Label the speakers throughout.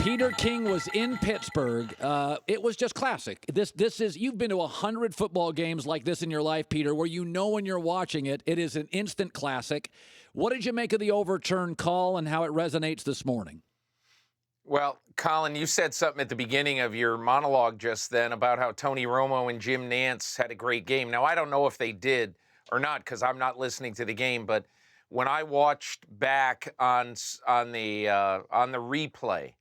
Speaker 1: Peter King was in Pittsburgh. It was just classic. This is, you've been to 100 football games like this in your life, Peter, where you know when you're watching it, it is an instant classic. What did you make of the overturn call and how it resonates this morning?
Speaker 2: Well, Colin, you said something at the beginning of your monologue just then about how Tony Romo and Jim Nantz had a great game. Now, I don't know if they did or not because I'm not listening to the game, but when I watched back on the replay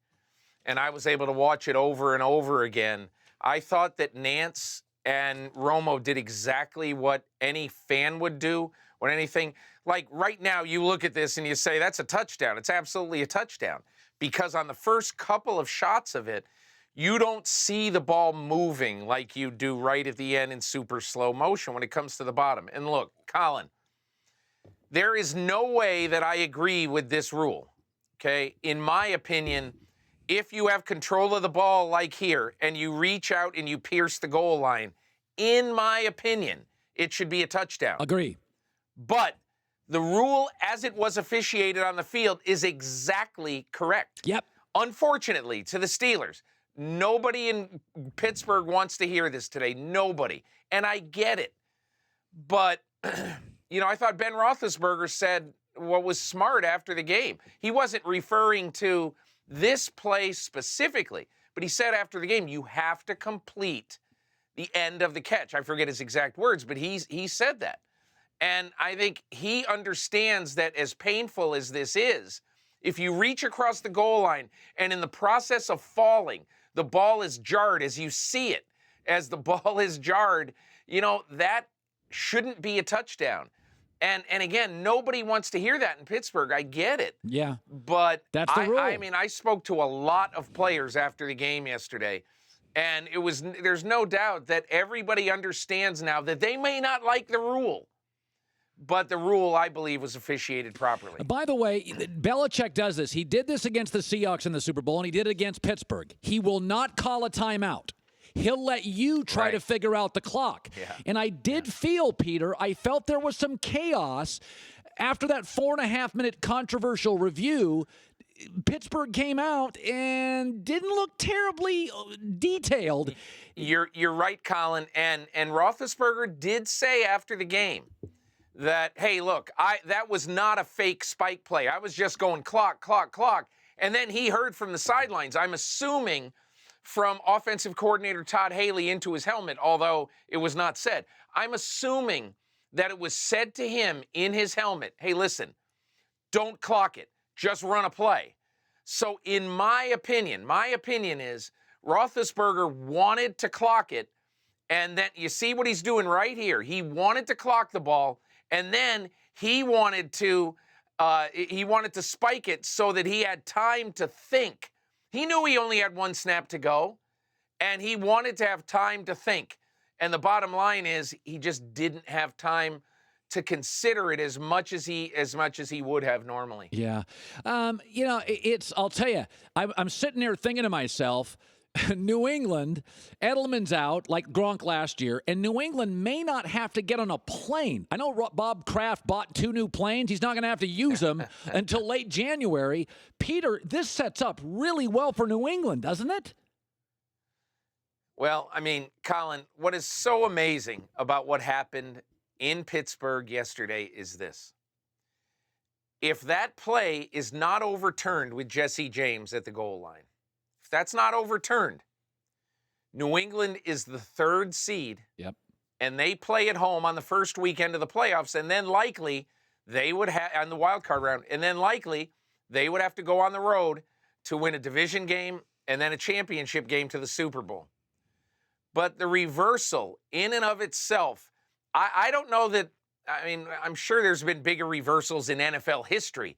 Speaker 2: and I was able to watch it over and over again, I thought that Nantz and Romo did exactly what any fan would do when anything, like right now you look at this and you say, that's a touchdown. It's absolutely a touchdown. Because on the first couple of shots of it, you don't see the ball moving like you do right at the end in super slow motion when it comes to the bottom. And look, Colin, there is no way that I agree with this rule, okay? In my opinion, if you have control of the ball like here and you reach out and you pierce the goal line, in my opinion, it should be a touchdown.
Speaker 1: Agree.
Speaker 2: But the rule as it was officiated on the field is exactly correct.
Speaker 1: Yep.
Speaker 2: Unfortunately, to the Steelers, nobody in Pittsburgh wants to hear this today. Nobody. And I get it. But, I thought Ben Roethlisberger said what was smart after the game. He wasn't referring to this play specifically, but he said after the game, you have to complete the end of the catch. I forget his exact words, but he said that. And I think he understands that as painful as this is, if you reach across the goal line and in the process of falling, the ball is jarred as you see it, as the ball is jarred, that shouldn't be a touchdown. And again, nobody wants to hear that in Pittsburgh. I get it.
Speaker 1: Yeah.
Speaker 2: But
Speaker 1: that's the rule.
Speaker 2: I spoke to a lot of players after the game yesterday, and there's no doubt that everybody understands now that they may not like the rule. But the rule, I believe, was officiated properly.
Speaker 1: By the way, Belichick does this. He did this against the Seahawks in the Super Bowl, and he did it against Pittsburgh. He will not call a timeout. He'll let you try to figure out the clock. Yeah. And I did feel, Peter, I felt there was some chaos after that 4.5-minute controversial review. Pittsburgh came out and didn't look terribly detailed.
Speaker 2: You're right, Colin. And Roethlisberger did say after the game that, hey, look, that was not a fake spike play. I was just going clock, clock, clock. And then he heard from the sidelines, I'm assuming from offensive coordinator Todd Haley into his helmet, although it was not said. I'm assuming that it was said to him in his helmet, hey, listen, don't clock it. Just run a play. So in my opinion is Roethlisberger wanted to clock it, and then you see what he's doing right here. He wanted to clock the ball, and then he wanted to spike it so that he had time to think. He knew he only had one snap to go, and he wanted to have time to think. And the bottom line is he just didn't have time to consider it as much as he would have normally.
Speaker 1: Yeah. I'll tell you, I'm sitting there thinking to myself, New England, Edelman's out like Gronk last year, and New England may not have to get on a plane. I know Bob Kraft bought 2 new planes. He's not going to have to use them until late January. Peter, this sets up really well for New England, doesn't it?
Speaker 2: Well, Colin, what is so amazing about what happened in Pittsburgh yesterday is this. If that play is not overturned with Jesse James at the goal line, if that's not overturned, New England is the 3rd seed.
Speaker 1: Yep.
Speaker 2: And they play at home on the first weekend of the playoffs, and then likely they would have on the wild card round, and then likely they would have to go on the road to win a division game and then a championship game to the Super Bowl. But the reversal in and of itself, I don't know that, I'm sure there's been bigger reversals in NFL history,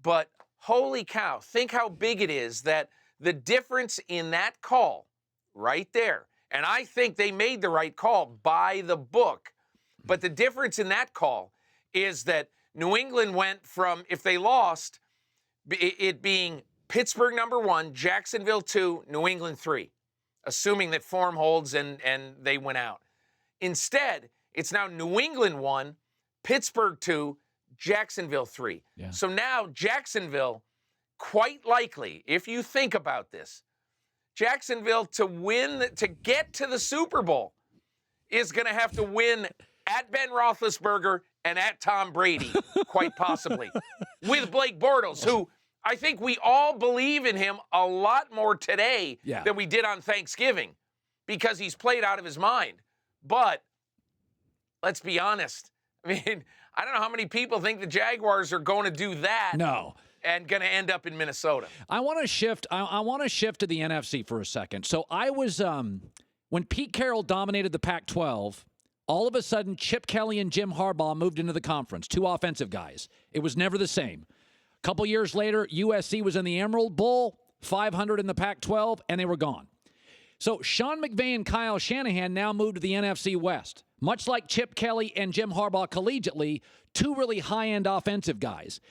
Speaker 2: but holy cow, think how big it is that the difference in that call right there, and I think they made the right call by the book, but the difference in that call is that New England went from, if they lost, it being Pittsburgh number 1, Jacksonville 2, New England 3, assuming that form holds and they went out. Instead, it's now New England 1, Pittsburgh 2, Jacksonville 3. Yeah. So now Jacksonville quite likely, if you think about this, Jacksonville to get to the Super Bowl is going to have to win at Ben Roethlisberger and at Tom Brady, quite possibly, with Blake Bortles, who I think we all believe in him a lot more today than we did on Thanksgiving because he's played out of his mind. But let's be honest. I mean, I don't know how many people think the Jaguars are going to do that.
Speaker 1: No.
Speaker 2: And going to end up in Minnesota.
Speaker 1: I want to shift. I want to shift to the NFC for a second. So I was when Pete Carroll dominated the Pac-12. All of a sudden, Chip Kelly and Jim Harbaugh moved into the conference. Two offensive guys. It was never the same. A couple years later, USC was in the Emerald Bowl, 500 in the Pac-12, and they were gone. So Sean McVay and Kyle Shanahan now moved to the NFC West. Much like Chip Kelly and Jim Harbaugh collegiately, two really high-end offensive guys.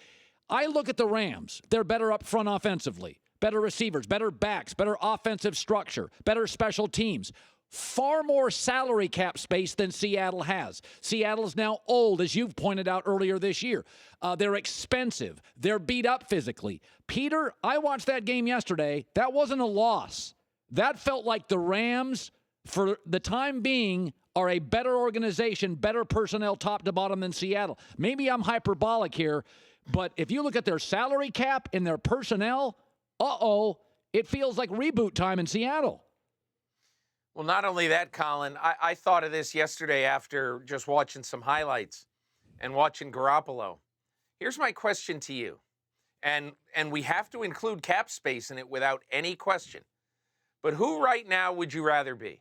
Speaker 1: I look at the Rams. They're better up front offensively, better receivers, better backs, better offensive structure, better special teams. Far more salary cap space than Seattle has. Seattle's now old, as you've pointed out earlier this year. They're expensive. They're beat up physically. Peter, I watched that game yesterday. That wasn't a loss. That felt like the Rams, for the time being, are a better organization, better personnel top to bottom than Seattle. Maybe I'm hyperbolic here, but if you look at their salary cap and their personnel, it feels like reboot time in Seattle.
Speaker 2: Well, not only that, Colin, I thought of this yesterday after just watching some highlights and watching Garoppolo. Here's my question to you, and we have to include cap space in it without any question. But who right now would you rather be?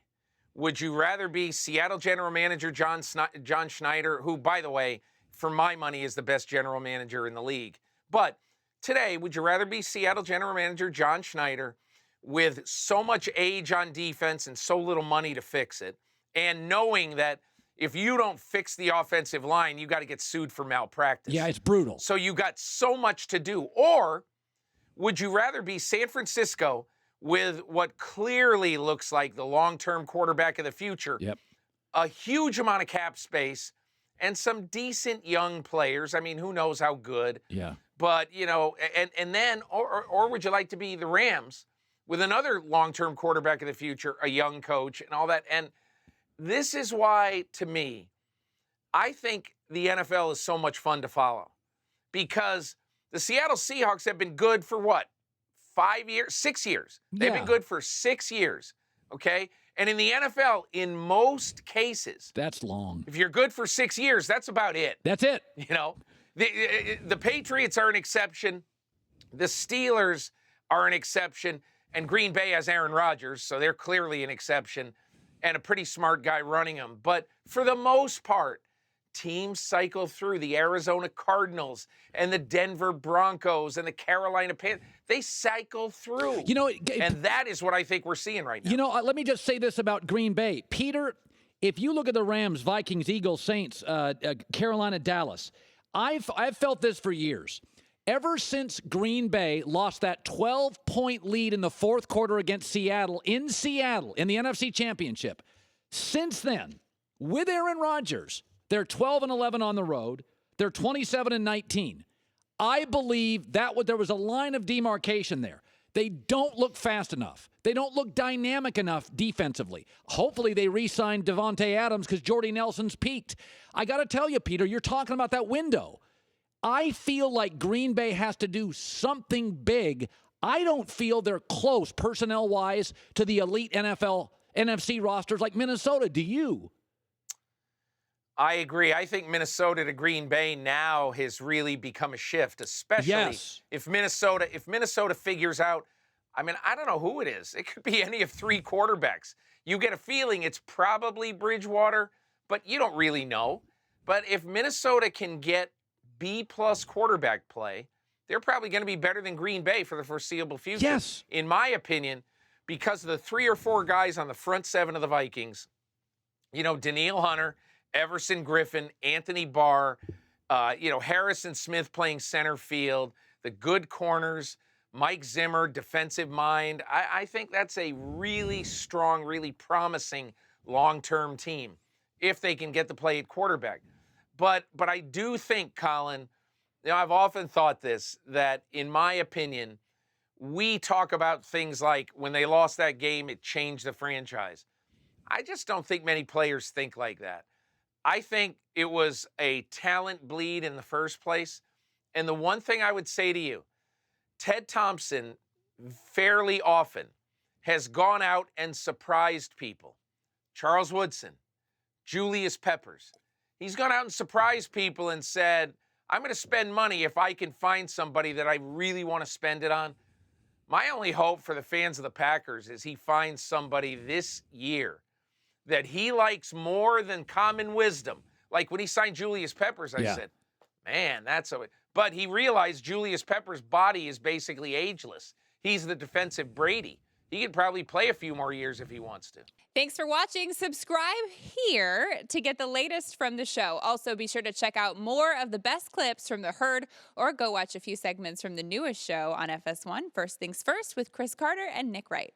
Speaker 2: Would you rather be Seattle general manager John Schneider, who, by the way, for my money, is the best general manager in the league? But today, would you rather be Seattle general manager John Schneider, with so much age on defense and so little money to fix it, and knowing that if you don't fix the offensive line, you got to get sued for malpractice?
Speaker 1: Yeah, it's brutal.
Speaker 2: So you got so much to do. Or would you rather be San Francisco with what clearly looks like the long-term quarterback of the future, a huge amount of cap space, and some decent young players? I mean, who knows how good?
Speaker 1: Yeah.
Speaker 2: But, and then, or would you like to be the Rams, with another long-term quarterback of the future, a young coach, and all that? And this is why, to me, I think the NFL is so much fun to follow. Because the Seattle Seahawks have been good for what? 5 years? 6 years. They've been good for 6 years, okay? And in the NFL, in most cases,
Speaker 1: that's long.
Speaker 2: If you're good for 6 years, that's about it.
Speaker 1: That's it.
Speaker 2: The Patriots are an exception. The Steelers are an exception. And Green Bay has Aaron Rodgers, so they're clearly an exception and a pretty smart guy running them. But for the most part, teams cycle through. The Arizona Cardinals and the Denver Broncos and the Carolina Panthers, they cycle through. And that is what I think we're seeing right now.
Speaker 1: Let me just say this about Green Bay. Peter, if you look at the Rams, Vikings, Eagles, Saints, Carolina, Dallas, I've felt this for years. Ever since Green Bay lost that 12-point lead in the fourth quarter against Seattle in the NFC Championship, since then, with Aaron Rodgers, they're 12-11 on the road. They're 27-19. I believe there was a line of demarcation there. They don't look fast enough. They don't look dynamic enough defensively. Hopefully they re-signed Devontae Adams because Jordy Nelson's peaked. I got to tell you, Peter, you're talking about that window. I feel like Green Bay has to do something big. I don't feel they're close personnel-wise to the elite NFC rosters like Minnesota. Do you?
Speaker 2: I agree. I think Minnesota to Green Bay now has really become a shift, especially if Minnesota figures out, I don't know who it is. It could be any of three quarterbacks. You get a feeling it's probably Bridgewater, but you don't really know. But if Minnesota can get B-plus quarterback play, they're probably going to be better than Green Bay for the foreseeable future.
Speaker 1: Yes.
Speaker 2: In my opinion, because of the 3 or 4 guys on the front seven of the Vikings, Danielle Hunter, Everson Griffin, Anthony Barr, Harrison Smith playing center field, the good corners, Mike Zimmer, defensive mind. I think that's a really strong, really promising long-term team if they can get the play at quarterback. But I do think, Colin, I've often thought this, that in my opinion, we talk about things like when they lost that game, it changed the franchise. I just don't think many players think like that. I think it was a talent bleed in the first place. And the one thing I would say to you, Ted Thompson fairly often has gone out and surprised people. Charles Woodson, Julius Peppers. He's gone out and surprised people and said, I'm going to spend money if I can find somebody that I really want to spend it on. My only hope for the fans of the Packers is he finds somebody this year that he likes more than common wisdom. Like when he signed Julius Peppers, I said, man, that's a... But he realized Julius Peppers' body is basically ageless. He's the defensive Brady. He could probably play a few more years if he wants to.
Speaker 3: Thanks for watching. Subscribe here to get the latest from the show. Also, be sure to check out more of the best clips from The Herd or go watch a few segments from the newest show on FS1, First Things First, with Chris Carter and Nick Wright.